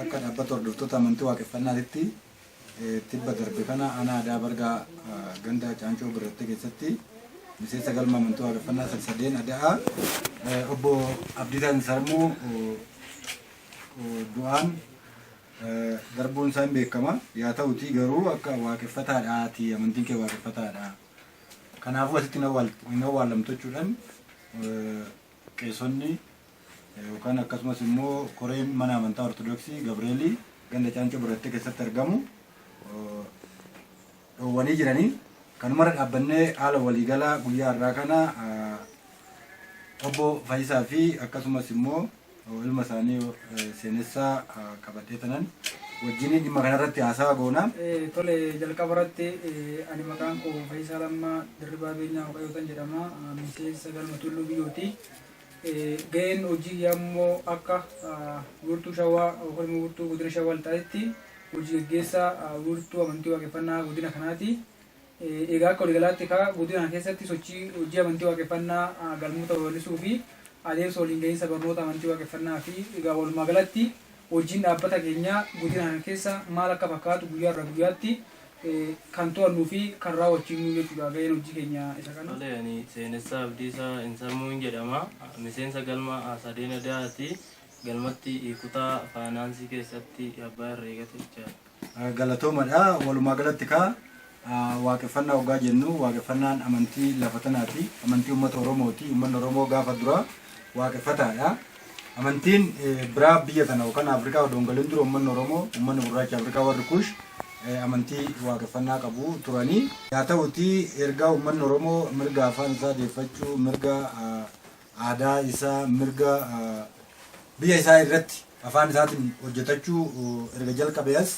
akka dhaabbata hordoftoota amantii waaqeffannaatti tibba darbe kana ana aadaa bargaa ganda Caancoo biratti keessatti miseensa galma amantii waaqeffannaa sadeen adaa obbo Abdiitaan Sarmuu du'aan darbuun isaa hin beekama. Yaa ta'utii garuu akka waaqeffataadhaati amantiin kee waaqeffataadha. Kanaafuu asitti hin awwaalamtu jechuudhaan qeessonni yookaan akkasumas immoo koreen mana amantaa Ortodoksii Gabreelii ganda Caancoo biratti keessatti argamu dhoowwanii jiranii kanumarra dhaabbannee haala waliigalaa guyyaa irraa kana obbo Faayisaa fi akkasumas immoo ilma isaanii seenessaa qabatee tanan wajjin dhimma kanarratti haasaa goona. Tole jalqaba irratti ani maqaan koo Faayisaa Lammaa Dirribaa Beenyaa Waaqayyootan jedhama. Miseensa galma Tulluu Biyyooti. Ga'een hojii yammoo akka wiirtuu Shawaa yookaan wiirtuu godina Shawaa ta'etti hojii gaggeessaa wiirtuu amantii waaqeffannaa godina kanaati. Egaa akka waliigalaatti godina keessatti sochii hojii amantii waaqeffannaa galmoota babal'isuu fi adeemsa waliin gahinsa barnoota amantii waaqeffannaa fi egaa walumaa galatti hojiin dhaabbata keenya godina kana keessa maal akka fakkaatu guyyaa irraa guyyaatti kan to'annuu fi kan raawwachiifnu jechuudha. Ga'een hojii keenya isa kana. Tole ani Seenessaa Abdiisaa Insamuu jedhama. Miseensa galma sadeen adaati. Galmatti kutaa faayinaansii keessatti abbaa herreegate jechaadha. Galatoomadha. Walumaa galatti waaqeffannaa hoggaa jennu waaqeffannaan amantii lafa tanaati. Amantii uummata Oromooti. Uummanni Oromoo gaafa dura waaqeffataadha. Amantiin biraa biyya tana yookaan Afrikaa odoongaliin dura uummanni Oromoo uummanni gurraacha Afrikaa warri Kuush amantii waaqeffannaa qabu turanii. Yaa ta'utii ergaa uummanni Oromoo mirga afaan isaa deeffachuu, mirga aadaa isaa, mirga biyya isaa irratti afaan isaatiin hojjetachuu erga jalqabees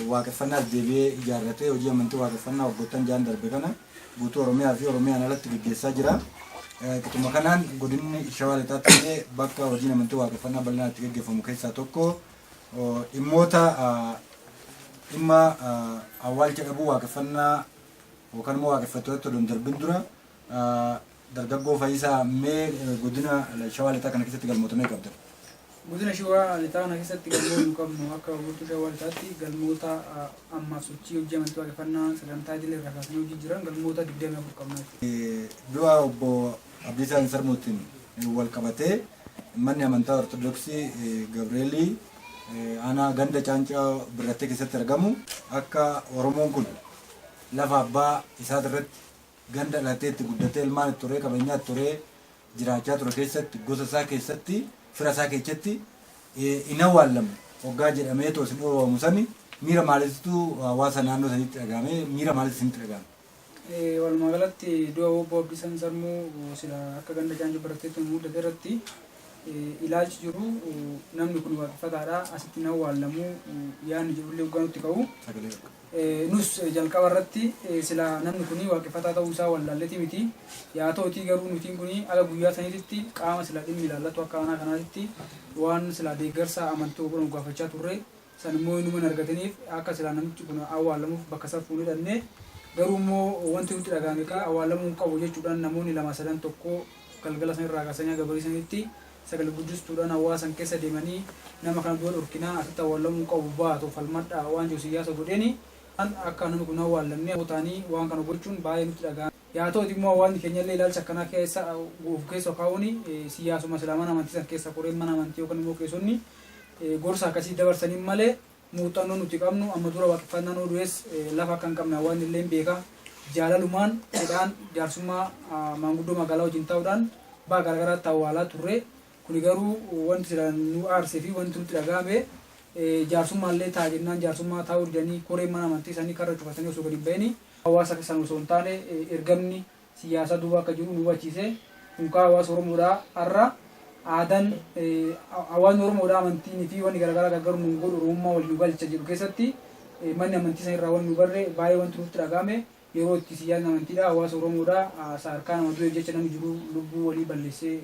waaqeffannaas deebi'ee ijaarratee hojii amantii waaqeffannaa waggoottan jaan darbe kana guutuu Oromiyaa fi Oromiyaan alatti gaggeessaa jira. Qixuma kanaan godinni Shawaa Lixaatti illee bakka hojiin amantii waaqeffannaa bal'inaan itti gaggeeffamu keessaa tokko dhimma awwaalcha dhabuu waaqeffannaa yookaan immoo waaqeffattoota odoon darbin dura dargaggoo Faayisaa mee godina Shawaa Lixaa kana keessatti galmoota mee qabdan? Godina Shawaa Lixaa kana keessatti galmoota qabnu akka wiirtuu Shawaa Lixaatti galmoota ammaaf sochii hojii amantii waaqeffannaa sagantaa idilee irraa kaasanii hojii jiran galmoota 24 qabna. Du'a obbo Abdiisaa Sarmuutiin wal qabatee manni amantaa Ortodoksii Gabreelii ana ganda Caancoo biratti keessatti argamu akka Oromoon kun lafa abbaa isaa irratti ganda dhalatteetti guddatee ilmaan itti turee qabeenyaa itti turee jiraachaa ture keessatti gosa isaa keessatti fira isaa keessatti hin awwaallamu hoggaa jedhamee toos hin dhoobamu sani miira maaliitu hawaasa naannoo sanitti dhagahame miira maaliitu isinitti dhagahame? Walumaa galatti du'a obbo Abdiisaa Sarmuu sila akka ganda Caancoo biratti mudate irratti ilaalchi jiru namni kun waaqeffataadha asitti hin awwaallamu yaadni jirullee hoggaa nutti ka'u. Nus jalqaba irratti sila namni kun waaqeffataa ta'uu isaa wallaalleeti miti. Yaa ta'utii garuu nutiin kun ala guyyaa saniitti qaama sila dhimmi ilaallatu akka aanaa kanaatti waan sila deeggarsa amantii obbo nu gaafachaa turre san immoo inni argataniif akka sila namichi kun awwaallamuuf bakka isaa fuunee dhannee garuu immoo wanti nuti dhagahame awwaalamuu qabu jechuudhaan namoonni lama sadan tokko galgala san irraa kaasanii gabarii sanitti sagalee guddistuudhaan hawaasan keessa deemanii nama kana dura dhorkinaa asitti awwaalamuu qabu baatu falmadhaa waan jiru siyaasa godheeni akka namni kun awwaalamne taanii waan kana gochuun baay'ee nutti dhagahame. Yaa ta'uti immoo hawaasni keenya illee ilaalcha akkanaa keessa kaa'uun siyaasuma islaamaa amantii san keessa koreen mana amantii yookaan immoo keessonni gorsa akkasii dabarsanii malee muuxannoo nuti qabnu amma dura waaqeffannaa nuu du'es lafa akka hin qabne hawaasni illee beeka. Jaalalumaan jedhaan jaarsummaa maanguddoo magaalaa wajjin ta'uudhaan bakka garaagaraatti awwaalaa turre. Kuni garuu wanti nu aarsee fi wanti nutti dhagahame jaarsummallee ta'a jennaan jaarsummaa taa'uu didanii koreen mana amantii isaanii karra cufatanii osoo gadi ba'anii hawaasa keessan osoo hin taane ergamni siyaasa duuba akka jiru nu hubachiise. Kunkaa hawaasa Oromoodhaa har'a aadaan hawaasni Oromoodhaa amantii fi wanti garaagaraa gargaaru nu godhu Oromummaa waliin galcha jedhu keessatti manni amantii isaanii irraa wanti nu barre baay'ee wanti nutti dhagahame yeroo itti siyaasni amantiidhaa hawaasa Oromoodhaa saarkaa nama du'e jecha namni jiru lubbuu walii balleessee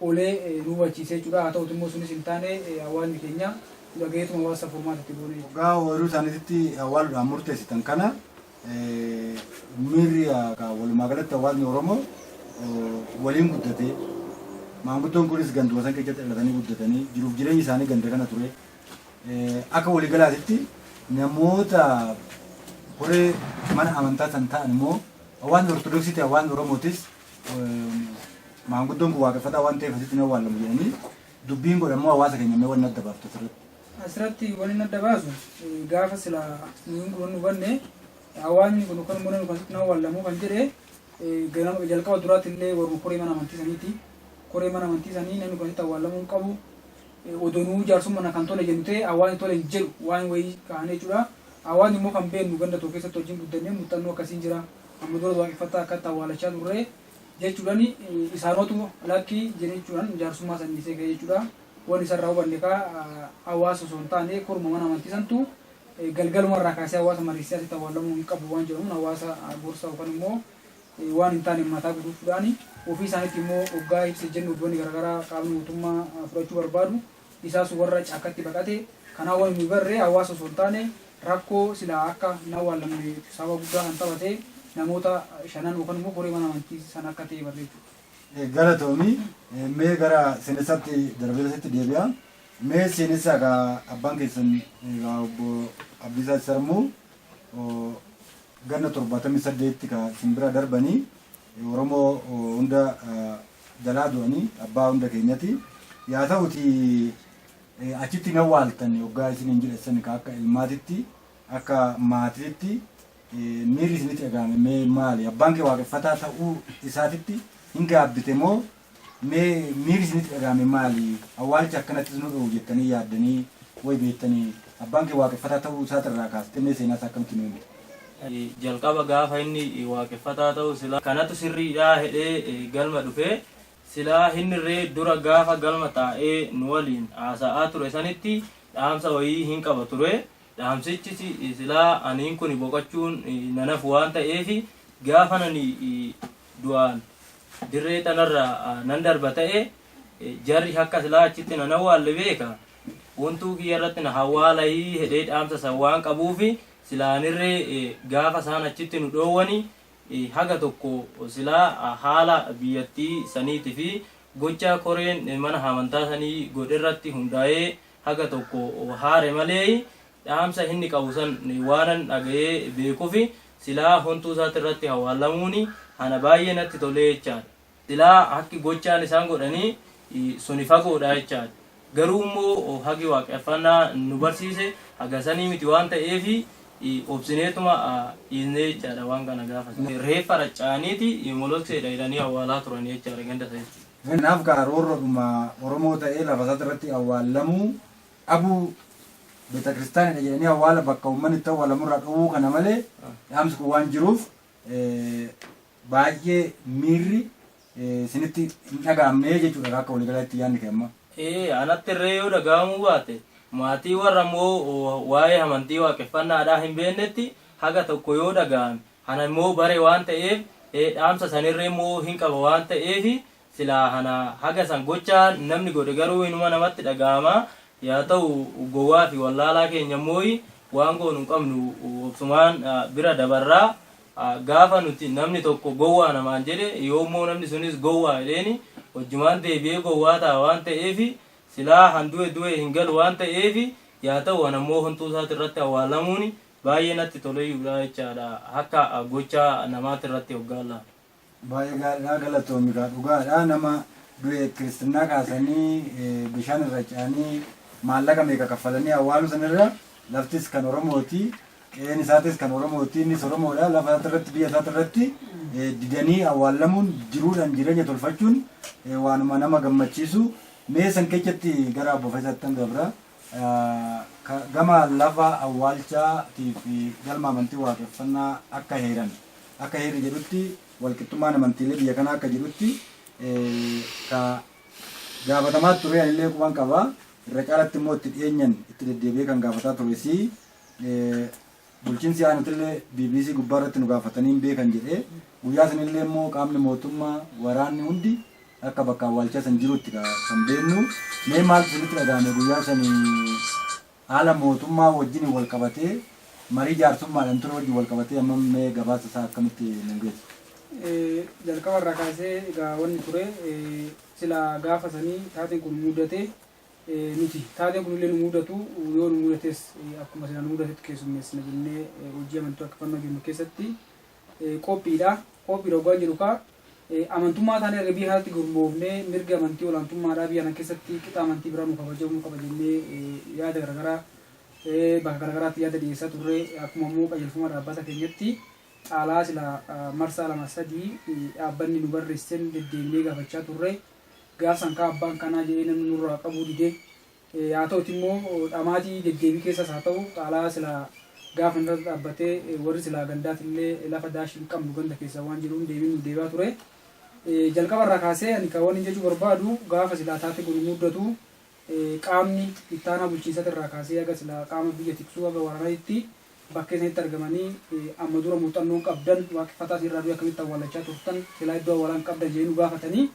olee nu hubachiisee jechuudha. Haa ta'uti immoo sunis hin taane hawaasni keenya dhagayeetuma hawaasa furmaatatti goone. Hoggaa ooyiruu isaaniitti awwaaluudhaan murteessitan kana miirri walumaa galatti hawaasni Oromoo waliin guddatee maanguddoon kunis ganduma san keessatti dhalatanii guddatanii jiruuf jireenyi isaanii ganda kana ture. akka waliigalaatti namoota koree mana amantaa san ta'an immoo hawaasni ortodoksii ta'e hawaasni oromootis maanguddoon kun waaqeffataa waan ta'eef asitti na awwaallamu jedhanii dubbiin godhamoo hawaasa keenya mee wanni adda baaftu asirratti. Asirratti wanni adda baasu gaafa sila nuun hubanne hawaasni kun kan mana kan sitti na awwaallamu kan jedhe ganama jalqaba duraatti illee warra koree mana amantii saniiti. Koree mana amantii sanii namni kan sitti awwaallamu qabu odonuu jaarsummaa kan tole jennu ta'e hawaasni tole hin jedhu waan wayii kaa'anii jechuudha. Hawaasni immoo kan beeknu ganda tokko keessatti hojiin guddannee muuxannoo akkasiin jira. Amma dura waaqeffataa akkatti awwaalachaa turre jechuudhaan isaanootu lakkii jechuudhaan jaarsummaa sanniisee ga'e jechuudha. Waan isarraa hubanne kaa hawaasa osoo hin taane koruma mana amantii santu galgalumarraa kaasee hawaasa mariisee asitti awwaalamuu hin qabu waan jedhamuun hawaasa gorsaa yookaan immoo waan hin taane mataa guduudhaan ofii isaaniitti immoo hoggaa ibsa jennu iddoonni garaagaraa qaamni mootummaa fudhachuu barbaadu isaas warra cakkatti baqate kanaa waan nu barree hawaasa osoo hin taane rakkoo silaa akka hin awwaalamne sababa guddaa kan taphate namoota shanan yookaan immoo koree mana amantii sana akka ta'e barreeffama. Galatoomii mee gara seenessaatti darbeessatti deebi'a. Mee seenessaa egaa abbaan keessan obbo Abdiisaa Sarmuu ganna 78 ka simbira darbanii Oromoo hunda jalaa du'anii abbaa hunda keenyati. Yaa ta'uti achitti hin awwaaltan yoggaa isin hin jedhessan akka ilmaatitti akka maatiitti miirri isinitti dhagahame mee maali? Abbaan kee waaqeffataa ta'uu isaatitti hin gaabbite moo mee miirri isinitti dhagahame maali? Awwaalcha akkanatti nu dha'u jettanii yaaddanii way beektanii abbaan kee waaqeffataa ta'uu isaatirraa kaastee mee seenaa isaa akkamitti nu himte? Jalqaba gaafa inni waaqeffataa ta'u silaa kanatu sirriidhaa hedhee galma dhufee silaa hinnirree dura gaafa galma taa'ee nu waliin haasa'aa ture sanitti dhaamsa wayii hin qaba ture. Dhaamsichis silaa aniin kun boqochuun nanaf waan ta'eef gaafa nani du'aan dirree tanarraa nan darba ta'e jarri akka silaa achitti nan awwaalle beeka. Wantuu kiyya irratti na hawwaalahii hedhee dhaamsa san waan qabuufi silaanirree gaafa isaan achitti nu dhoowwani haga tokko silaa haala biyyattii saniitii fi gocha koreen mana amantaa sanii godherratti hundaa'ee haga tokko haare malee dhaamsa inni qabu san waanan dhaga'ee beekuufi silaa hontuu isaati irratti hawwaalamuuni ana baay'ee natti tolee jechaadha. Silaa hakki gochaan isaan godhanii suni fagoodha jechaadha. Garuu immoo hagi waaqeffannaa nu barsiise haga sanii miti waan ta'eefi obsineetuma dhiisnee jechaadha waan kana gaafa. Reeffa raccaaniiti molokseedha jedhanii awwaalaa turan jechaadha ganda isaatti. Kanaaf karoorrodhuma Oromoo ta'ee lafa isaati irratti awwaalamuu dhabuu beeta kiristaanidha jedhanii awwaala bakka uummanni itti awwaalamurraa dhowwuu kana malee dhaamsi kun waan jiruuf baay'ee miirri isinitti hin dhagahamne jechuudha akka waliigalaatti yaadni kenna. Anatti irree yoo dhagahamuu baate maatii warra immoo waa'ee amantii waaqeffannaadhaa hin beeknetti haga tokko yoo dhagahame ana immoo bare waan ta'eef dhaamsa sanirree immoo hin qaba waan ta'eef silaa ana haga san gochaa namni godhe garuu inuma namatti dhagahama. Yaa ta'u gowwaa fi wallaalaa keenya immoo waan goonu hin qabnu obsumaan bira dabarraa gaafa nuti namni tokko gowwaa namaan jedhe yoommoo namni sunis gowwaa jedheeni wajjumaan deebi'ee gowwaa ta'a waan ta'eef silaa handu'e hin galu waan ta'eef yaa ta'u ana immoo hontuu isaati irratti awwaalamuun baay'ee natti toleyyuudha jechaadha akka gocha namaati irratti hoggaallaa. Baay'ee gaariidha galatoomi dhugaadha nama du'e kiristinnaa kaasanii bishaan irra ce'anii maallaqa meeqa kaffalanii awwaalu sanirra laftis kan Oromooti qe'een isaatis kan Oromooti innis Oromoodha lafa isaati irratti biyya isaati irratti didanii awwaalamuun jiruudhaan jireenya tolfachuun waanuma nama gammachiisu. Mee san keessatti gara obbo Fayisaattan dabra gama lafa awwaalchaatii fi galma amantii waaqeffannaa akka heerri jedhutti walqixxummaan amantiilee biyya kanaa akka jedhutti ka gaafatamaa ture illee quban qaba. Irra caalatti immoo itti dhiyeenyan itti deddeebi'ee kan gaafataa ture si bulchiinsi aanutillee BBC gubbaa irratti nu gaafatanii beekan jedhee guyyaa sanillee immoo qaamni mootummaa waraanni hundi akka bakka awwaalchaa san jirutti kan beeknu. Mee maaltu isinitti dhagahame guyyaa sanii haala mootummaa wajjin wal qabatee marii jaarsummaadhaan ture wajjin wal qabatee amma mee gabaasa isaa akkamitti nu geessu? Jalqaba irraa kaasee egaa wanni ture sila gaafa sanii taateen kun mudate nuti taatee kunillee nu mudatu yoo nu mudates akkuma sila nu mudatetti keessummeessina jennee hojii amantii waaqeffannaa jennu keessatti qophiidha. Qophiidha hoggaa jedhu kaa amantummaa taanee erga biyya kanatti gurmoofnee mirga amantii olaantummaadhaa biyya kana keessatti qixa amantii biraa nu kabajamuu qaba jennee yaada garaagaraa bakka garaagaraatti yaada dhiyeessaa turre. Akkuma immoo qajeelfama dhaabbata keenyatti caalaa sila marsaa 2-3 dhaabbanni nu barreesseen deddeebinee gaafachaa turre. Gaafsan kaa abbaan kanaa jedhee namni nurraa qabuu didee haa ta'uti immoo dhamaatii deddeebii keessas haa ta'u caalaa sila gaafa irratti dhaabbatee warri silaa gandaatillee lafa daashii hin qabnu ganda keessa waan jiruun deebiin nu deebaa ture. Jalqabarraa kaasee ani kan waan jechuu barbaadu gaafa silaa taate kun muddatu qaamni ittaanaa bulchiinsatirraa kaasee aga silaa qaama biyya tiksuu aga waraanaatti bakkee isanitti argamanii amma dura muuxannoon qabdan waaqeffataa sirraa du'a akkamitti awwaalachaa turtan silaa iddoo awwaalaan qabdan jedhanii nu gaafatanii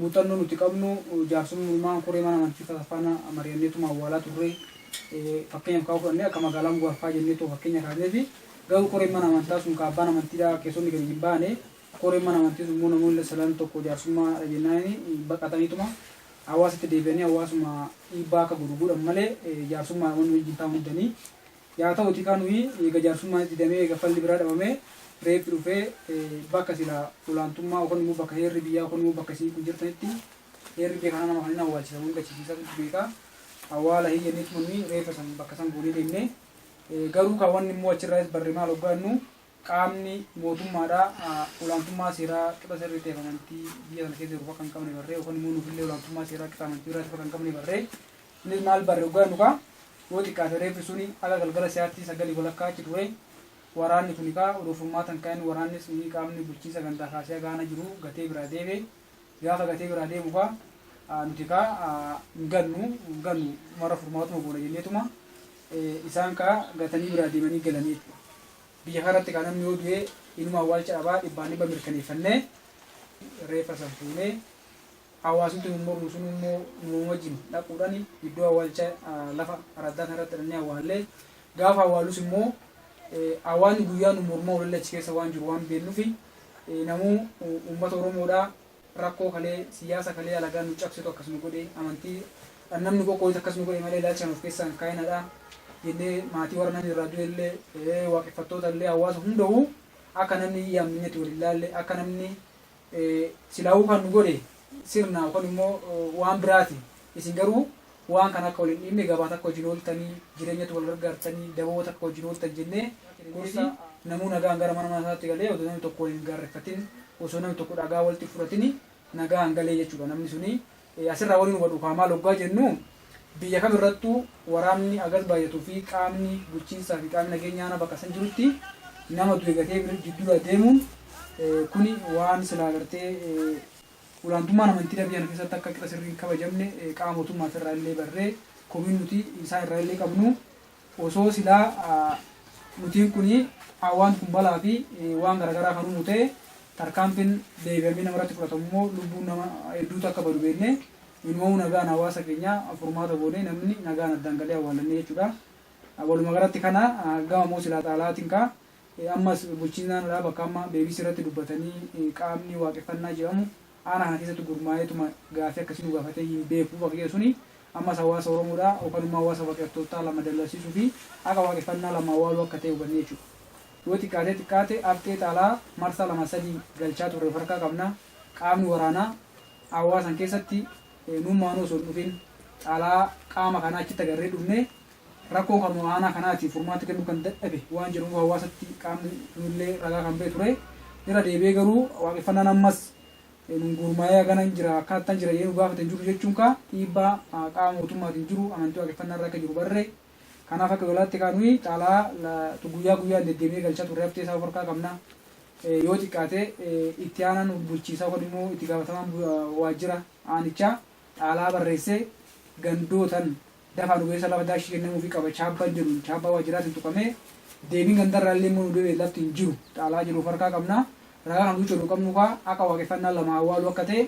muuxannoo nuti qabnu jaarsummaa koree mana amantii faana mari'anneetuma awwaalaa turre. Fakkeenyaaf kaa'uu fudhannee akka magaalaa Mugaafaa jenneetoo fakkeenya kaasnee fi garuu koreen mana amantaa sun kaabbaan amantiidhaa keessonni gadi hin baane koreen mana amantii sun immoo namoonni salan tokko jaarsummaa jennaan baqataniituma hawaasatti deebi'anii hawaasuma dhiibbaa akka godhan malee jaarsummaa namoonni wajjin taa'uu hundanii yaa ta'uti kan nuyi eega jaarsummaa didamee eega falli biraa dhabamee reeffi dhufee bakka sila olaantummaa yookaan immoo bakka heerri biyyaa yookaan immoo bakka isii kun jirtanitti heerri beekaa nama kan awwaalchisan hunda achiisiisaa beekaa awwaala hiyyanneetu manni reeffa san bakka san goonee deemnee garuu kaawwanni immoo achirraas barree maal hoggaannu qaamni mootummaadhaa olaantummaa seeraa qixa sirrii ta'e amantii biyya sana keessa jiru kan qabne barree yookaan immoo nuufillee olaantummaa seeraa qixa amantii biraatti kan qabne barree innis maal barree hoggaannu kaa yoo xiqqaate reeffi suni aga galgala siyaatti 9 walakkaa achi ture. Waraanni kun kaa odeeffannoo tan kan waraannis ni qaamni bulchiinsa gandaa kaasee gaana jiru gatee biraa deebe gaafa gatee biraa deemu kaa nuti kaa gannu mara furmaatuma goona jenneetuma isaan kaa gatanii biraa deemanii galanii biyya kanatti kan namni yoo du'e inuma awwaalcha dhabaa dhibbaan dhibba mirkaneeffannee reeffa san fuunee hawaasni immoo sun immoo nu wajjin dhaquudhaan iddoo awwaalcha lafa araddaa irratti dhannee awwaallee gaafa awwaallus immoo awwaanni guyyaa nu mormaa waliin achi keessa waan jiru waan beeknuufi namuu uummata Oromoodhaa rakkoo kalee siyaasa kalee alagaa nu cabsitu akkasuma godhee amantii namni qoqqootu akkasuma godhee malee ilaalcha nuuf keessaan kaayinaadha jennee maatii warra namni irraa du'ellee waaqeffattoota illee hawaasa hunda'uu akka namni yaamninyatti waliin ilaalle akka namni silaawuu kan nu godhe sirna yookaan immoo waan biraati isin garuu waan kan akka waliin dhimme gabaa takka wajjin ooltanii jireenyatti wal gargaartanii daboo takka wajjin ooltan jennee gorsi namuu nagaan gara mana isaatti galee osoo namni tokko waliin gaarreeffatin osoo namni tokko dhagaa walitti fudhatini nagaan galee jechuudha. Namni suni asirraa waliin hubadhu maal hoggaa jennu biyya kam irrattuu waraanni agas baay'atuu fi qaamni bulchiinsaa fi qaamni nageenyaa bakka san jirutti nama du'e gatee gidduu deemuun kuni waan silaa gartee olaantummaan amantii biyya kana keessatti akka qixa sirriin kabajamne qaama mootummaa irraa illee barree komiin nuti isaan irraa illee qabnu osoo silaa nutiin kuni waan kun balaa fi waan garaagaraa kan uumu ta'e tarkaanfiin deebi'amee namarratti fudhatamu immoo lubbuun nama hedduutu akka badu beekne immoo nagaan hawaasa keenyaa furmaata goonee namni nagaan addaan galee awwaalannee jechuudha. Walumaa galatti kana gama moo silaa xaalaatiin kaa ammas bulchiinsaanidhaa bakka amma beebis irratti dubbatanii qaamni waaqeffannaa jedhamu aanaa kana keessatti gurmaa'eetuma gaafii akkasii nu gaafatee hin beeku bakkee suni ammas hawaasa Oromoodhaa yookaan immoo hawaasa waaqeffattootaa lama dallansiisuu fi akka waaqeffannaa lama awwaaluu akka ta'e hubannee jechuudha. Yoo xiqqaate haftee xaalaa marsaa 2-3 galchaa turre farkaa qabna qaamni waraanaa hawaasan keessatti nummaanuu osoo dhufin xaalaa qaama kanaa achitti agarree dhufne rakkoo kan aanaa kanaatiif furmaata kennuu kan dadhabe waan jedhuuf hawaasatti qaamni nullee ragaa kan ba'e ture irra deebi'ee garuu waaqeffannaan ammas gurmaa'ee ganan jira akkaattan jira yeroo gaafatan jiru jechuun kaa dhiibbaa qaama mootummaatiin jiru amantii waaqeffannaa irra akka jiru barree kanaaf akka walaatti kaanuyi xaalaa guyyaa deddeebi'ee galchaa turre haftee isaa farkaa qabna. Yoo xiqqaate itti aanaan bulchiisaa yookaan immoo itti gaafatamaan waajjira aanichaa xaalaa barreessee gandootan dafaa dhugeessa lafa daashii kennamuu fi qaba chaabbaan jedhu chaabbaa waajjiraatiin tuqamee deebiin gandarraa illee immoo nu lafti hin jiru xaalaa jiru farkaa qabna. Ragaa kan gochuu qabnu kaa akka waaqeffannaa lama awwaaluu akka ta'e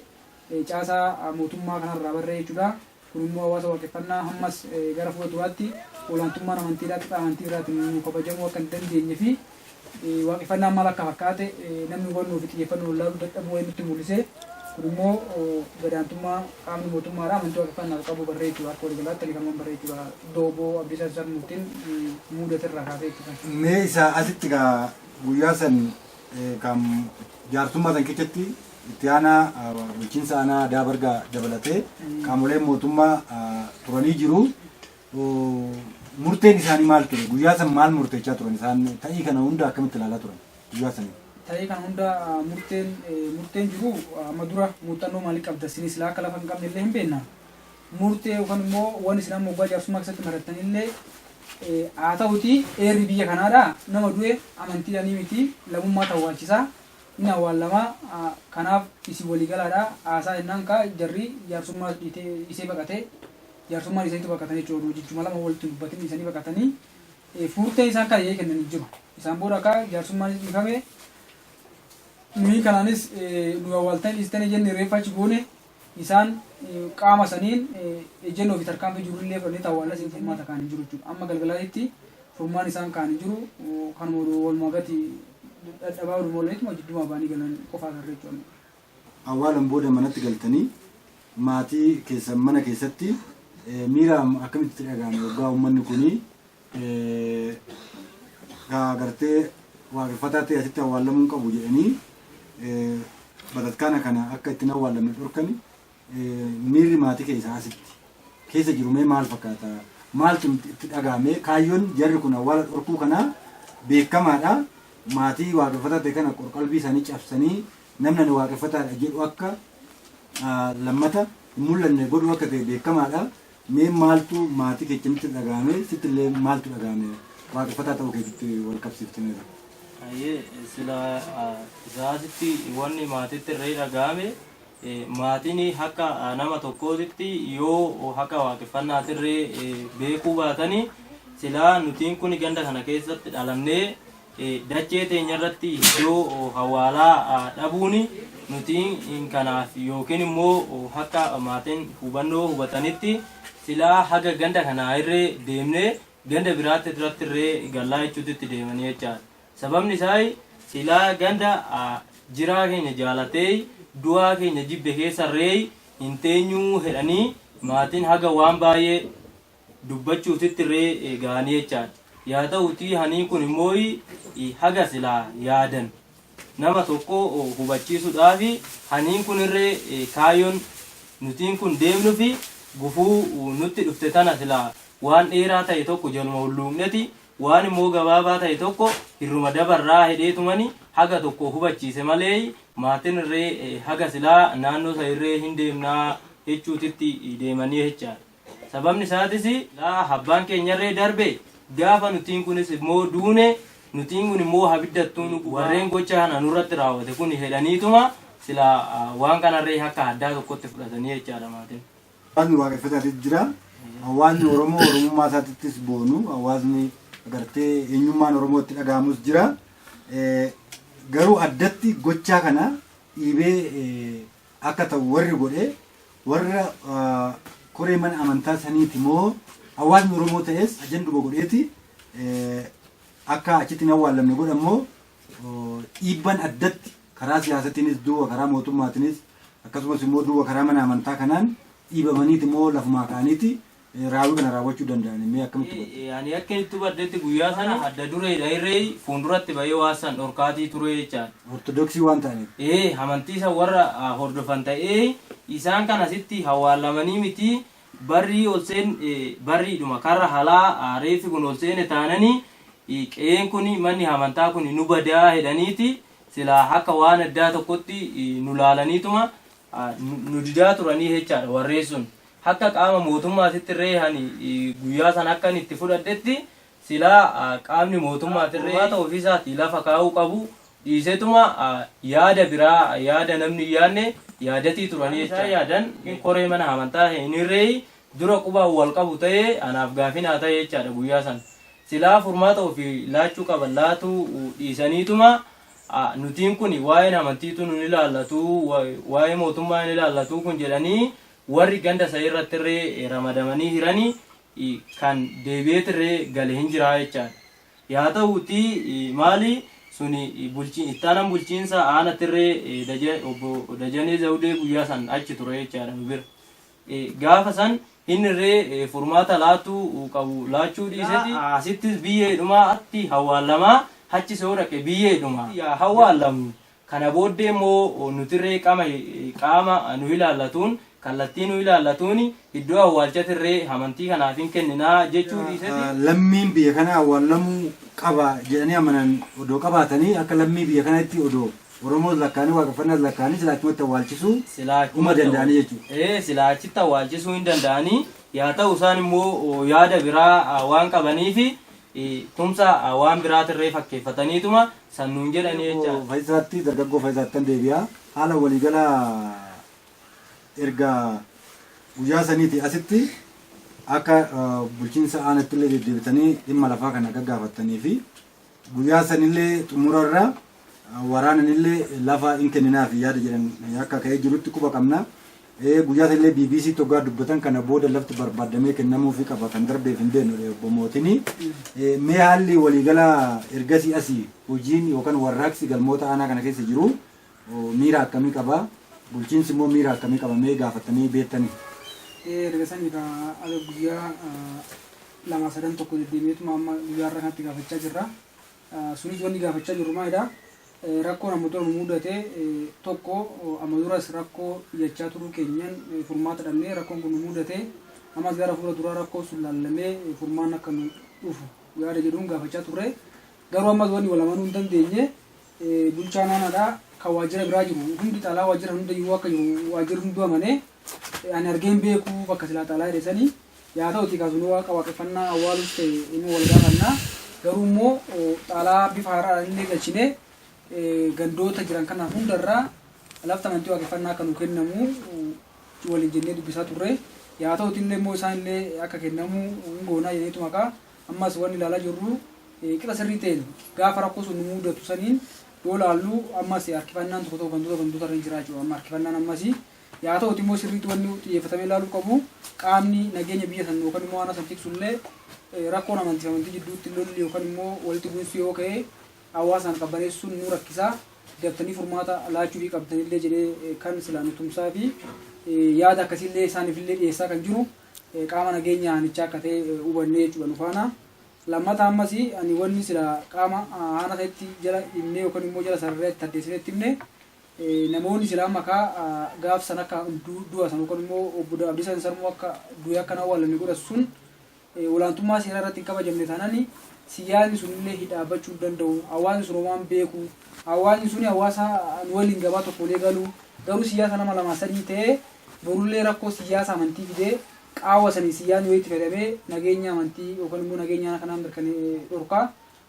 caasaa mootummaa kanarraa barree jechuudha. Kun immoo hawaasa waaqeffannaa ammas gara fuulduraatti olaantummaan amantiidhaa qixa amantii biraatiin nu kabajamuu akka hin dandeenye fi waaqeffannaan maal akka fakkaate namni hubannoo fi xiyyeeffannoo laaluu dadhabuu wayii nutti mul'ise kun immoo gadaantummaa qaamni mootummaadhaa amantii waaqeffannaa qabu barreechuu akka waliigalaatti kan barreechudha dooboo abdiisaa sarmuutiin muudatirraa kaasee jechuudha. Mee isa asitti guyyaa san kan jaarsummaa san keessatti itti aanaa bulchiinsa aanaa Daabargaa dabalatee qaamoleen mootummaa turanii jiru. Murteen isaanii maal ture? Guyyaa san maal murteechaa turan isaan? Ta'ii kana hunda akkamitti ilaalaa turan guyyaa sanii? Ta'ii kana hunda murteen jiru amma dura muuxannoo maalii qabda isinis akka lafa hin qabne illee hin beekna. Murtee yookaan immoo waan isin amma waggaa jaarsummaa keessatti marattan illee haa ta'uti eerri biyya kanaadhaa nama du'e amantiidhaanii miti lammummaa ta'uwaalchisaa inni awwaalamaa kanaaf isin waliigalaadhaa haasaa jennaan kaa jarri jaarsummaa isee baqatee jaarsummaan isaaniitu baqatanii jechuudha jechuudha lama walitti dubbatin isaanii baqatanii furtee isaan kan kennanii jiru isaan booda akka jaarsummaan dhiifame nuyi kanaanis nu awwaaltan dhiistanii jenne reeffachi goone isaan qaama saniin ejjennoo fi tarkaanfii jiru illee fudhanii awwaala isin furmaata kaanii jiru jechuudha amma galgalaatti furmaan isaan kaanii jiru kanuma walumaa gati dadhabaa walumaleetti jidduma baanii galan qofaa garree jechuudha. Awwaalan booda manatti galtanii maatii keessan mana keessatti miira akkamitti dhagahame waggaa uummanni kuni gartee waaqeffataa ta'e asitti awwaalamuu qabu jedhanii bataskaana kana akka ittiin awwaalamne dhorkani miirri maatii keessaa asitti keessa jiru mee maal fakkaata? Maaltu itti dhagahame? Kaayyoon jarri kun awwaala dhorkuu kanaa beekamaadha. Maatii waaqeffataa ta'e kana qalbii isaanii cabsanii namni waaqeffataadha jedhu akka lammata hin mul'anne godhu akka ta'e beekamaadha. Mee maaltu maatii keessatti dhagahame? Sitti illee maaltu dhagahame? Waaqeffataa ta'uu keessatti wal qabsiifteera. Sila isaatitti wanni maatiitti irree dhagahame maatiin akka nama tokkootitti yoo akka waaqeffannaatirree beekuu baatanii silaa nutiin kun ganda kana keessatti dhalannee dachee teenya irratti iddoo awwaalaa dhabuuni nutiin kanaaf yookiin immoo akka maatiin hubannoo hubatanitti silaa haga ganda kanaa irree deemnee ganda biraatti irratti irree gallaa jechuutti deemanii jechaadha. Sababni isaa silaa ganda jiraa keenya jaalatee du'aa keenya jibbe keessa irree hin teenyuu jedhanii maatiin haga waan baay'ee dubbachuutitti irree ga'anii jechaadha. Yaa ta'utii hanii kun immoo haga silaa yaadan nama tokko hubachiisuudhaaf haniin kun irree kaayyoon nutiin kun deemnu fi gufuu nutti dhufte tana silaa waan dheeraa ta'e tokko jaluma hulluuqneti waan immoo gabaabaa ta'e tokko hirruma dabarraa hidheetumani haga tokko hubachiise malee maatiin irree haga silaa naannoo isa irree hin deemnaa jechuutitti deemanii jechaadha. Sababni isaatis abbaan keenya irree darbe gaafa nutiin kunis immoo duune nutiin kun immoo habiddattuun warreen gocha kana nurratti raawwate kun hedhaniituma silaa waan kanarree akka addaa tokkotti fudhatanii jechaadha maatiin. Hawaasni waaqeffataatti jira. Hawaasni Oromoo Oromummaa isaattis boonu. Hawaasni agartee eenyummaan Oromootti dhagahamus jira. Garuu addatti gochaa kana dhiibee akka ta'u warri godhe warra koree mana amantaa saniiti moo hawaasni Oromoo ta'es ajanduma godheeti akka achitti hin awwaalamne godhamoo dhiibban addatti karaa siyaasatiinis duuba karaa mootummaatiinis akkasumas immoo duuba karaa mana amantaa kanaan dhiibamaniiti moo lafumaa ka'aniiti raawwii kana raawwachuu danda'an mee akkamitti godhu? Ani akka itti hubadhetti guyyaa sana adda dureedha irree fuulduratti bahee waasan dhorkaatii ture jechaadha. Ortodoksii waan ta'aniif. Amantii isa warra hordofan ta'ee isaan kanasitti awwaalamanii miti barrii ol seen barriidhuma karra halaa reeffi kun ol seene taananii qe'een kun manni amantaa kun nu badaa jedhaniiti silaa akka waan addaa tokkotti nu laalaniituma nu didaa turanii jechaadha warreen sun. Akka qaama mootummaatitti irree hani guyyaa san akka itti fudhadhetti silaa qaamni mootummaatti irree ta'u ofiisaatti lafa kaa'uu qabu dhiisetuma yaada biraa yaada namni yaadne yaadatii turanii jecha yaadan koree mana amantaa hin irree dura qubaan wal qabu ta'ee anaaf gaafinaa ta'e jechaadha guyyaa san silaa furmaata ofii laachuu qaban laatu dhiisaniituma nutiin kun waa'een amantiitu nun ilaallatu waa'ee mootummaa hin ilaallatu kun jedhanii warri ganda isa irratti irree ramadamanii hiranii kan deebi'eet irree gale hin jiraa jechaadha. Yaa ta'uuti maali suni ittaanan bulchiinsa aanaatirree obbo Dajanee Zawudee guyyaa san achi ture jechaadha nu bira. Gaafa san innirree furmaata laachuu dhiiseeti asittis biyyeedhumaa atti hawwaalamaa hachi soo dhaqe biyyeedhuma hawwaalamnu kana booddee immoo nutirree qaama nu ilaallatuun kallattii nu ilaallatuun iddoo awwaalchatirree amantii kanaaf hin kenninaa jechuu dhiiseeti. Lammiin biyya kana awwaalamuu qaba jedhanii amanan odoo qabaatanii akka lammii biyya kanatti odoo Oromoo lakkaanii waaqeffannaas lakkaanii silaachumatti awwaalchisuu uma danda'anii jechuudha. Silaachitti awwaalchisuu hin danda'anii yaa ta'u isaan immoo yaada biraa waan qabaniifi tumsa waan biraatirree fakkeeffataniituma sannuun jedhanii jecha. Faayisaatti dargaggoo faayisaattan deebi'aa haala waliigala erga guyyaa saniiti asitti akka bulchiinsa aanatti illee deddeebitanii dhimma lafaa kana gaggaafattanii fi guyyaa sanillee xumurarra waraananillee lafa hin kenninaaf yaada jedhan akka ka'ee jirutti quba qabna. Guyyaa sanillee BBC toggaa dubbatan kana booda lafti barbaadamee kennamuufi qaba kan darbeef hin beeknu obbo Mootini. Mee haalli waliigala ergasii asii hojiin yookaan warraaqsi galmoota aanaa kana keessa jiru miira akkamii qaba? Bulchiinsi immoo miira akkamii qaba? Mee gaafatanii beektanii? Erga sanii guyyaa lama sadan tokko deddeebi'eetuma amma guyyaa irra kanatti gaafachaa jirra. Sunis wanni gaafachaa jirru maalidha? Rakkoo namoota nu mudate tokko amma duras rakkoo jechaa turuu keenyan furmaata dhabnee rakkoon kun nu mudate ammas gara fuula duraa rakkoo sun laallamee furmaan akka nu dhufu yaada jedhuun gaafachaa turre garuu ammas wanni wal amanuu hin dandeenye bulchaan aanaadhaa kan waajjira biraa jiru hundi xaalaa waajjira hunda iyyuu akka jiru waajjirri hunduu amanee ani argeen beekuu bakka silaa xaalaa jedhesanii yaa ta'uti kaasunu waaqa waaqeffannaa awwaalus ta'e immoo wal gaafannaa garuu immoo xaalaa bifa haaraa illee galchinee gandoota jiran kana hundarraa lafta amantii waaqeffannaa kan nu kennamu waliin jennee dubbisaa turre yaa ta'uti illee immoo isaan illee akka kennamu goonaa jedheetu maqaa ammas wanni ilaalaa jirru qixa sirrii ta'een gaafa rakkoo sun nu mudatu saniin yoo laallu ammas harkifannaan tokko tokko gandoota irra jiraachuu amma harkifannaan ammas yaa ta'uti immoo sirriitti wanni xiyyeeffatamee ilaaluu qabu qaamni nageenya biyya san yookaan immoo waan san tiksullee rakkoon amantii jidduutti lolli yookaan immoo walitti bu'iinsi yoo ka'e hawaasaan qabbaneessuun nu rakkisaa dabtanii furmaata laachuu fi qabdanillee jedhee kan silaan tumsaa fi yaada akkasiillee isaaniifillee dhiyeessaa kan jiru qaama nageenya aanichaa akka ta'e hubannee jechuudha nu faana. Lammata ammas ani wanni sila qaama haana ta'etti jala himnee yookaan immoo jala sararratti addeessinetti himne namoonni sila makaa gaaf san akka du'a san yookaan immoo obbo Abdiisaa Sarmoo akka du'e akka awwaalamne godhan sun olaantummaa seeraa irratti hin kabajamne taanani siyaasni sunillee hidhaabachuu danda'u hawaasni sun waan beeku hawaasni suni hawaasa waliin gabaa tokkollee galu garuu siyaasa nama lama sadii ta'ee borullee rakkoo siyaasa amantii fidee qaawwa sanii siyaasni wayitti fedhamee nageenya amantii yookaan immoo nageenya kanaan mirkanee dhorkaa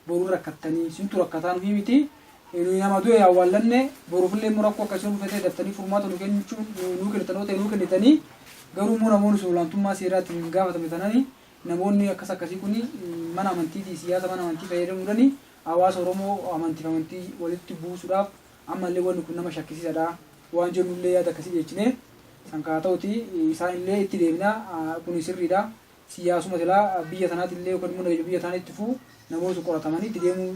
boruu rakkattanii sintu rakkataa nufi miti nama du'e awwaallanne boruufillee immoo rakkoo akkasuma dhufetee daftanii furmaata nu kennichuun nu kennitanii ta'e nu kennitanii garuu immoo namoonni sun olaantummaa seeraatiin gaafatame tananii namoonni akkas akkasii kun mana amantii siyaasa mana amantii fayyadamuudhaan hawaasa Oromoo amantii walitti buusuudhaaf ammallee wanni kun nama shakkisiisadha waan jennullee yaada akkasii jechinee sankaa ta'uti isaan illee itti deemna kun sirriidha siyaasuma silaa biyya sanaatti illee yookaan immoo biyya sanaatti fuu namoota qoratamanii itti deemuu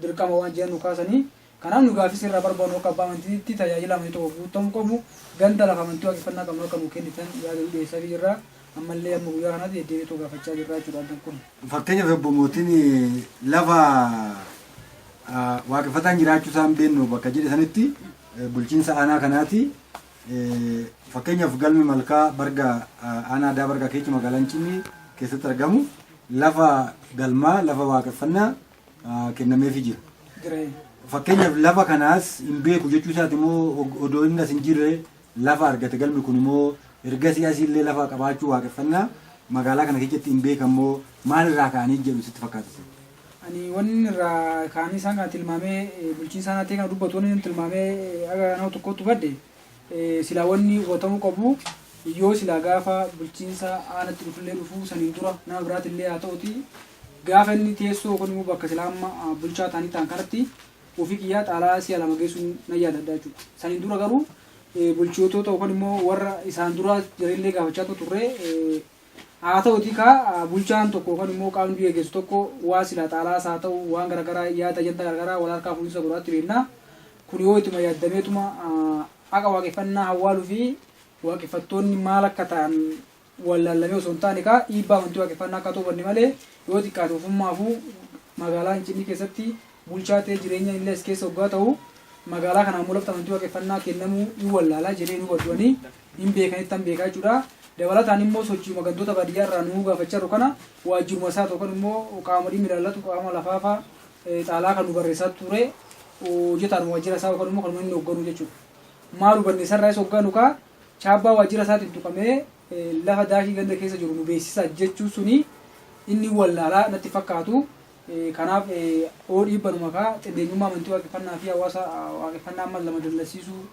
dirqama waan jedhan nu kaasanii kanaaf nu gaafis irraa barbaadu akka abbaa amantiitti tajaajila amantii tokko guutamuu qabu ganda lafa amantii waaqeffannaa qabnu akka nu kennitan yaada dhiyeessaa jirra. Ammallee amma guyyaa kanatti deddeebiitoo gaafachaa jirra jechuudha addan kun. Fakkeenyaaf obbo Mootiin lafa waaqeffataan jiraachuu isaan beeknu bakka jedhe sanitti bulchiinsa aanaa kanaati. Fakkeenyaaf galmi malkaa barga aanaa aadaa barga keechi magaalaan Cimii keessatti argamu lafa galmaa lafa waaqeffannaa kennameefii jira. Fakkeenyaaf lafa kanaas hin beeku jechuu isaati immoo odoo inni as hin jirre lafa argate galmi kun immoo erga siyaasiillee lafa qabaachuu waaqeffannaa magaalaa kana keessatti hin beekamoo maal irraa ka'anii jedhu sitti fakkaata? Ani wanni irraa ka'anii isaan kana tilmaamee bulchiinsa aanaatii kana dubbatu wanni tilmaamee aga nama tokkotti badde silaa wanni hubatamuu qabu yoo silaa gaafa bulchiinsa aanaatti dhufullee dhufuu saniin dura nama biraatillee haa ta'uti gaafa inni teessoo yookaan immoo bakka silaa amma bulchaa ta'anii ta'an kanatti ofii kiyyaa xaalaa si'a lama geessuun na yaadadha jechuudha. Saniin dura garuu bulchitoota yookaan immoo warra isaan dura jireenya gaafachaa turre haa ta'uti ka bulchaan tokko kan immoo qaamni biyya geessu tokko waa sila xaalaas haa ta'u waan garagaraa yaada ajanda garagaraa wal harkaa fuulisa godhaatti beekna kun yoo ituma yaadameetuma akka waaqeffannaa hawwaaluu fi waaqeffattoonni maal akka ta'an wallaallamee osoo hin taane ka dhiibbaa amantii waaqeffannaa akka ta'ubanne malee yoo xiqqaate ofummaafuu magaalaa Hinchinii keessatti bulchaa ta'ee jireenya illee keessa waggaa ta'u magaalaa kanaan mul'ata amantii waaqeffannaa kennamuu hin wallaalaa jedhee nu godhanii hin beekanitti han beekaa jechuudha. Dabalataan immoo sochii magandoota baadiyyaa irraa nu gaafachaa jiru kana waajjiruma isaa tokko immoo qaama dhimmi ilaallatu qaama lafaafa xaalaa kan nu barreessaa ture hojjetaan waajjira isaa yookaan immoo kan inni hoogganu jechuudha. Maal hubanne isarraa isa hoogganu ka chaabbaa waajjira isaatiin tuqamee lafa daashii ganda keessa jiru nu beeksisa jechuun suni inni wallaalaa natti fakkaatu. Kanaaf dhiibbanuma ka xindeenyummaa amantii waaqeffannaa fi hawaasa waaqeffannaa amma lama dallasiisuu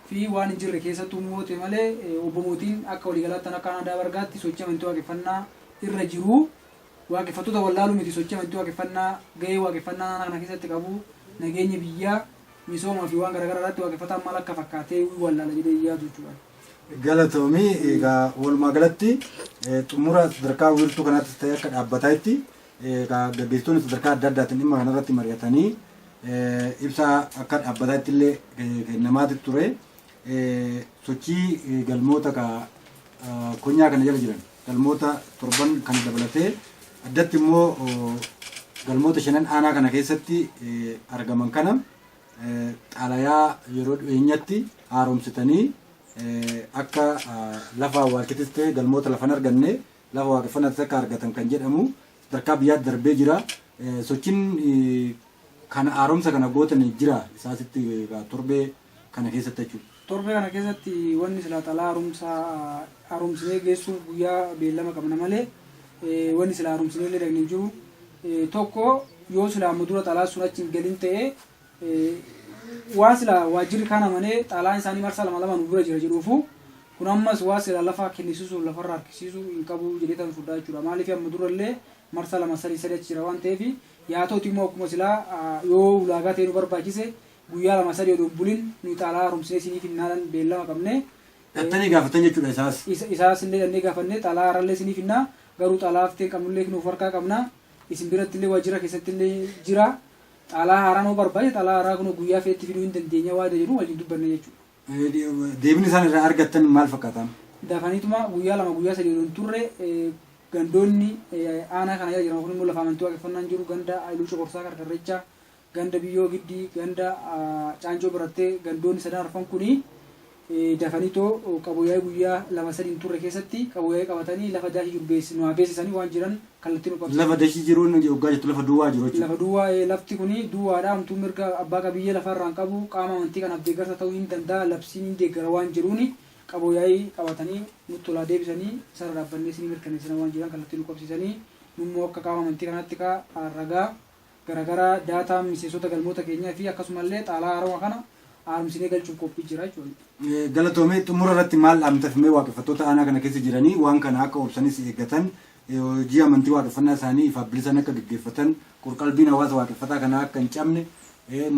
fi waan hin jirre keessattuu moote malee obbo Mootiin akka waliigalaatti akka aadaa bargaatti sochii amantii waaqeffannaa irra jiru waaqeffattoota wallaaluu miti sochii amantii waaqeffannaa gahee waaqeffannaa kana keessatti qabu nageenya biyyaa misoomaa fi waan garaagaraa irratti waaqeffataan maal akka fakkaatee wallaala jedhee yaadu jechuudha. Galatoomii egaa walumaa galatti xumura sadarkaa wiirtuu kanaatti ta'e akka dhaabbataatti gaggeessitoonni sadarkaa adda addaatiin dhimma kanarratti mari'atanii ibsa akka dhaabbataatti illee kennamaatti ture. Sochii galmoota konyaa kana jala jiran galmoota 7 kan dabalatee addatti immoo galmoota 5 aanaa kana keessatti argaman kana xaalayaa yeroo dhiyeenyatti haaromsitanii akka lafa awwaalchatis ta'e galmoota lafan arganne lafa waaqeffannaatti akka argatan kan jedhamu sadarkaa biyyaatti darbee jira. Sochiin kana haaromsa kana gootan jira isaasitti torbee kana keessatti jechuudha. Torbee kana keessatti wanni sila xalaa haaromsinee geessuuf guyyaa beellama qabna malee wanni sila haaromsinee illee dhaqnee jiru tokko yoo sila amma dura xalaa sun achi hin galin ta'e waan sila waajjirri kana manee xalaan isaanii marsaa lama nu bira jira jedhuufu kun ammas waa sila lafa kennisiisuuf lafarraa harkisiisuu hin qabu jedhee tan fudhaa jechuudha. Maaliif amma dura illee marsaa 2 achi jira waan ta'eef yaa ta'uti immoo akkuma silaa yoo ulaagaa ta'e nu barbaachise guyyaa 2 odoo bulin nu xaalaa haaromsinee isiniif hinnaalan beellama qabne. Dhattanii gaafatan jechuudha isaas. Isaas illee dhannee gaafannee xaalaa haarallee isiniif hinnaa garuu xaalaa haftee qabnullee nuuf harkaa qabna isin biratti illee waajjira keessatti illee jira xaalaa haaraa nu barbaade xaalaa haaraa kun guyyaa feetti fiduu hin dandeenya waa jedhu waliin dubbanne jechuudha. Deebiin isaan irraa argattan maal fakkaatan? Dafaniituma guyyaa 2 guyyaa 3 odoon turre gandoonni aanaa kana jala jiran kun immoo lafa amantii waaqeffannaan jiru ganda Ayiluu Coqorsaa Karkarrechaa ganda Biyyoo Giddii ganda Caancoo birattee gandoonni 3 arfan kuni dafaniitoo qaboyyaa guyyaa 2-3 turre keessatti qaboyyaa qabatanii lafa daashii jiru beeksisanii waan jiran kallattii nu qabsiisu. Lafa daashii jiruun yoggaa jettu lafa duwwaa jiru jechuudha. Lafa duwwaa lafti kuni duwwaadha hamtuu mirga abbaa qabiyyee lafarraan qabu qaama amantii kanaaf deeggarsa ta'uu hin danda'a labsiin hin deeggara waan jiruuni qaboyyaa qabatanii nutti tolaa deebisanii isarra dhaabbannee isinii mirkaneessina waan jiran kallattii nu qabsiisanii nummoo akka qaama amantii kanaatti ragaa garaagaraa daataa miseensota galmoota keenyaa fi akkasumallee xaalaa haaroma kana haaromsinee galchuuf qophii jira jechuudha. Galatoomee xumura irratti maal dhaamtafimee waaqeffattoota aanaa kana keessa jiranii waan kana akka obsanis eeggatan hojii amantii waaqeffannaa isaanii ifaaf bilisan akka gaggeeffatan qalbiin hawaasa waaqeffataa kanaa akka hin cabne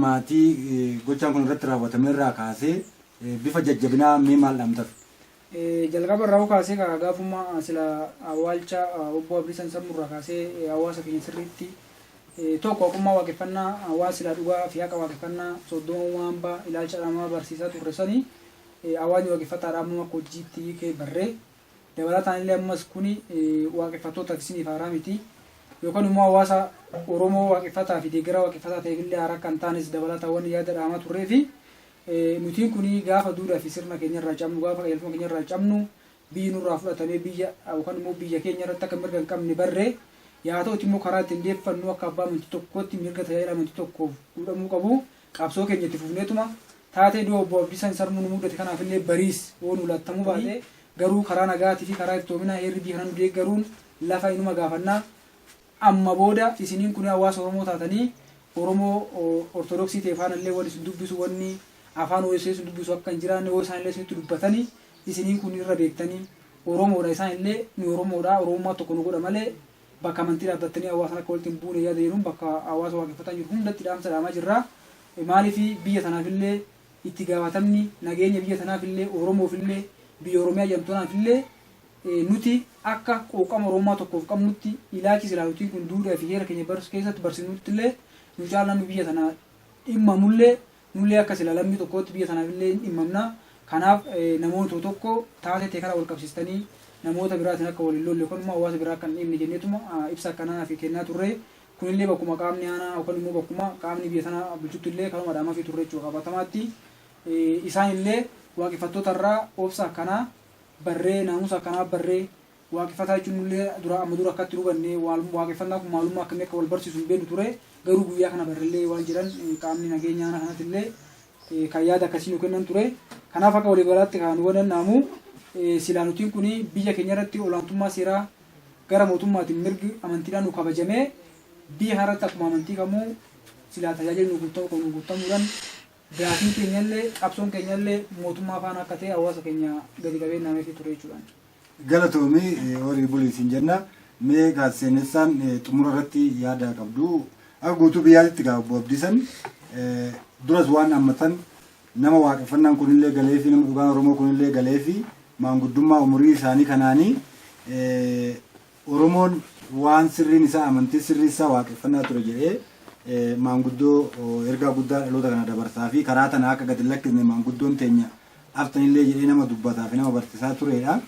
maatii gochaan kun irratti raawwatame irraa kaasee bifa jajjabinaa mee maal dhaamtaf? Jalqaba irraa kaasee gaafummaa sila awwaalcha obbo Abriisan Sammurraa kaasee hawaasa keenya sirriitti tokko akkuma waaqeffannaa hawaasa sila dhugaa fi haqa waaqeffannaa soddoma hambaa ilaalcha dhamaa barsiisaa turre sanii hawaasni waaqeffataadhaa ammoo akka hojiitti hiikee barree dabalataan illee ammas kuni waaqeffattoota isiniif haaraa miti yookaan immoo hawaasa Oromoo waaqeffataa fi deeggaraa waaqeffataa ta'eef illee haaraa kan taanes dabalataan yaada dhaamaa turree fi nutiin kuni gaafa duudhaa fi sirna keenya irraa cabnu gaafa qajeelfama keenya irraa cabnu biyyi nurraa fudhatamee biyya yookaan immoo biyya keenya irratti akka mirga hin qabne barree yaa ta'uti immoo karaa ittiin deeffannu akka abbaa amantii tokkootti mirga tajaajila amantii tokkoof godhamuu qabu qabsoo keenya itti fufneetuma taatee du'a obbo Abdiisan Sarmuu nu mudate kanaaf illee bariis waan ulaattamuu baate garuu karaa nagaatii fi karaa iftoominaa heerri biyya kana nu deeggaruun lafa inuma gaafannaa amma booda isiniin kun hawaasa Oromoo taatanii Oromoo Ortodoksii ta'e faana illee wal isin dubbisu wanni afaan OSS isin dubbisu akka hin jiraanne yoo isaan illee isinitti dubbatanii isiniin kun irra beektanii Oromoodha isaan illee ni Oromoodha Oromummaa tokko nu godha malee bakka amantii dhaabbattanii hawaasa akka walitti hin buune yaada jedhuun bakka hawaasa waaqeffataa jiru hundatti dhaamsa dhaamaa jirra. Maaliif biyya tanaaf illee itti gaafatamni nageenya biyya tanaaf illee Oromoof illee biyya Oromiyaa jedhamtoonaaf illee nuti akka quuqama Oromoo tokkoof qabnutti ilaalchi silaalutiin kun duudhaa fi heera keenya keessatti barsiisnutti illee nu caalaan biyya sanaa dhimmamullee nullee akka silaalamni tokkootti biyya sanaaf illee dhimmamna. Kanaaf namoota tokko taatee karaa wal qabsiistanii namoota biraatiin akka waliin lolle yookaan immoo hawaasa biraa kan dhimmi jenneetuma ibsa akkanaa fi kennaa turre. Kunillee bakkuma qaamni aanaa yookaan immoo bakkuma qaamni biyya sanaa bulchutti illee kanuma dhaamaa fi turre jechuudha qabatamaatti. Isaan illee waaqeffattoota irraa obsa akkanaa barree naamusa akkanaa barree waaqeffataa jechuun illee amma dura akkatti hubanne waaqeffannaa kun maalummaa akkamii akka wal barsiisu hin beeknu ture. Garuu guyyaa kana barreellee waan jiran qaamni nageenya aanaa kanatti illee kan yaada akkasii nu kennan ture. Kanaaf akka waliigalaatti kan hubannu silaanutiin kun biyya keenya irratti olaantummaa seeraa gara mootummaatiin mirgi amantiidhaan nu kabajamee biyya kanarratti akkuma amantii kamuu silaa tajaajila nu guutamuudhaan daafiin keenyallee qabsoon keenyallee mootummaa faana akka ta'e hawaasa keenya gadi qabeenyaa fi ture jechuudha. Galatoomii horii buliisiin jenna mee gaazexeessaan xumura irratti yaada qabdu akka guutuu biyyaatti gaabbu abdiisan duras waan hammatan nama waaqeffannaan kunillee galee fi nama dhugaan Oromoo kunillee galee fi maanguddummaa umurii isaanii kanaanii Oromoon waan sirriin isaa amantii sirrii isaa waaqeffannaa ture jedhee maanguddoo ergaa guddaa dhaloota kana dabarsaa fi karaa tana akka gadi lakkisne maanguddoon teenya aftanillee jedhee nama dubbataa fi nama barsiisaa turedha.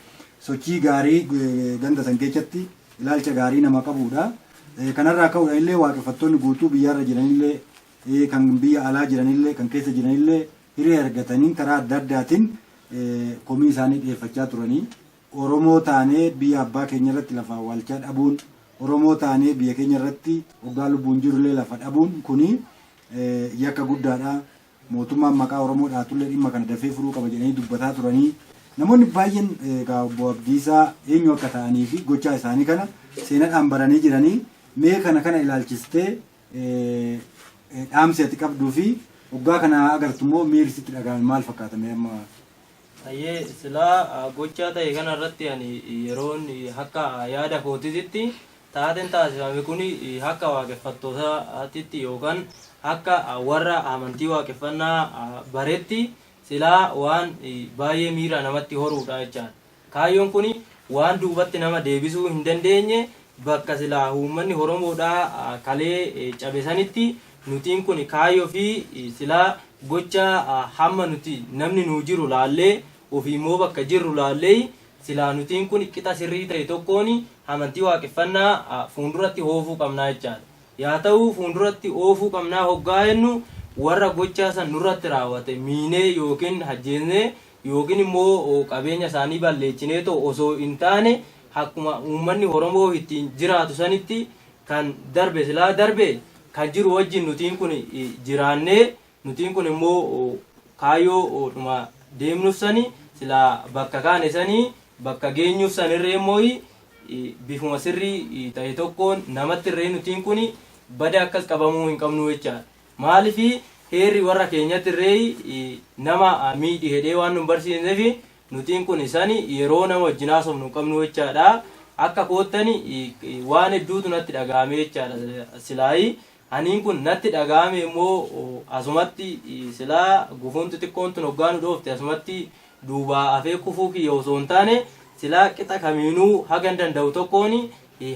Sochii gaarii ganda san keessatti ilaalcha gaarii nama qabudha. Kanarraa ka'uudhaan illee waaqeffattoonni guutuu biyyaarra jiranillee kan biyya alaa jiranillee kan keessa jiranillee hiree argatanii karaa adda addaatiin komii isaanii dhiyeeffachaa turanii Oromoo taanee biyya abbaa keenya irratti lafa awwaalchaa dhabuun Oromoo taanee biyya keenya irratti waggaa lubbuun jirullee lafa dhabuun kuni yakka guddaadha. Mootummaan maqaa Oromoo dhaatullee dhimma kana dafee furuu qaba jedhanii dubbataa turanii namoonni baay'een obbo Abdiisaa eenyu akka ta'anii fi gochaa isaanii kana seenaadhaan baranii jiranii mee kana ilaalchistee dhaamsi ati qabduu fi waggaa kana agartu immoo miirri sitti dhagahame maal fakkaatame amma? Ayyee silaa gochaa ta'e kana irratti ani yeroon akka yaada kootiitti taateen taasifame kun akka waaqeffattootaatti yookaan akka warra amantii waaqeffannaa bareetti silaa waan baay'ee miira namatti horuudha jechaadha. Kaayyoon kun waan duubatti nama deebisuu hin dandeenye bakka silaa uummanni Oromoodhaa kalee cabesanitti nutiin kun kaayyoo fi silaa gocha hamma nuti namni nu jiru laallee ofii immoo bakka jirru laallee silaa nutiin kun qixa sirrii ta'e tokkoon amantii waaqeffannaa fuulduratti oofuu qabnaa jechaadha. Yaa ta'u fuulduratti oofuu qabnaa hoggaa jennu warra gochaa san nurratti raawwate miinee yookiin ajjeesnee yookiin immoo qabeenya isaanii balleessinee osoo hin taane akkuma uummanni Oromoo ittiin jiraatu sanitti kan darbe silaa darbe kan jiru wajjin nutiin kun jiraannee nutiin kun immoo kaayyoo dhuma deemnuuf sani silaa bakka kaane sanii bakka geenyuuf sanirree immoo bifuma sirrii ta'e tokkoon namatti irree nutiin kun bada akkas qabamuu hin qabnu jechaadha. Maaliif heerri warra keenyatti irree nama miidhi hedhee waan nu barsiisneef nutiin kun isani yeroo nama wajjin haasofnu hin qabnu jechaadha. Akka koottani waan hedduutu natti dhagahame jechaadha silaayi. Aniin kun natti dhagahame immoo asumatti silaa gufuun xixiqqoon tun hoggaa nu dhoofte asumatti duubaa hafee kufuu kiyya osoo hin taane silaa qixa kamiinuu hagan danda'u tokkoon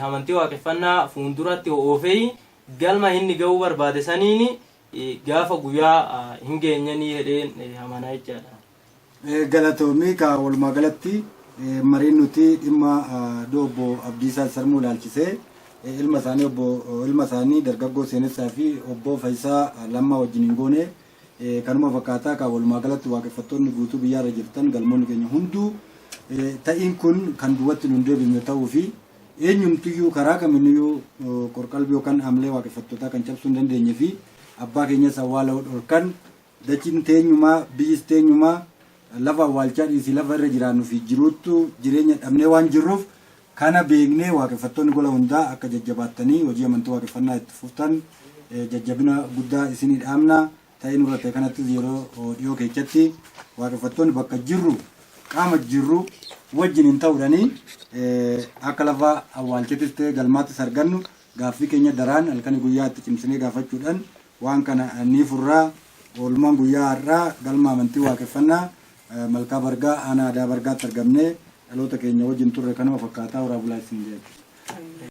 amantii waaqeffannaa fuulduratti oofee galma inni ga'uu barbaade saniin gaafa guyyaa hin geenyanii hedheen amanaa jechaadha. Galatoomii ka walumaa galatti mariin nuti dhimma obbo Abdiisaa Sarmuu ilaalchisee ilma isaanii dargaggoo seenessaa fi obbo Faayisaa Lammaa wajjin hin goone kanuma fakkaataa ka walumaa galatti waaqeffattoonni guutuu biyyaarra jirtan galmoonni keenya hunduu ta'iin kun kan duwwatti nu deebine ta'uu fi eenyumtiyyuu karaa kamiiniyyuu qorqalbii yookaan amlee waaqeffattootaa kan cabsuu hin dandeenye fi abbaa keenyas awwaala dhorkan dachiin teenyumaa biyyis teenyumaa lafa awwaalchaa dhiisii lafa irra jiraannu fi jiruuttu jireenya dhabnee waan jirruuf kana beeknee waaqeffattoonni gola hundaa akka jajjabaattanii hojii amantii waaqeffannaa itti fuftan jajjabina guddaa isinii dhaamna ta'ee nurra ta'e kanattis yeroo dhiyoo keessatti waaqeffattoonni bakka jirru qaama jirru wajjin hin ta'uudhanii akka lafa awwaalchattis ta'e galmaattis argannu gaaffii keenya daraan halkanii guyyaa itti cimsinee gaafachuudhaan waan kana ni furraa oolmaan guyyaa har'aa galma amantii waaqeffannaa malkaa bargaa aanaa aadaa bargaatti argamnee dhaloota keenya wajjin turre kanuma fakkaataa horaa bulaa isin jechuudha.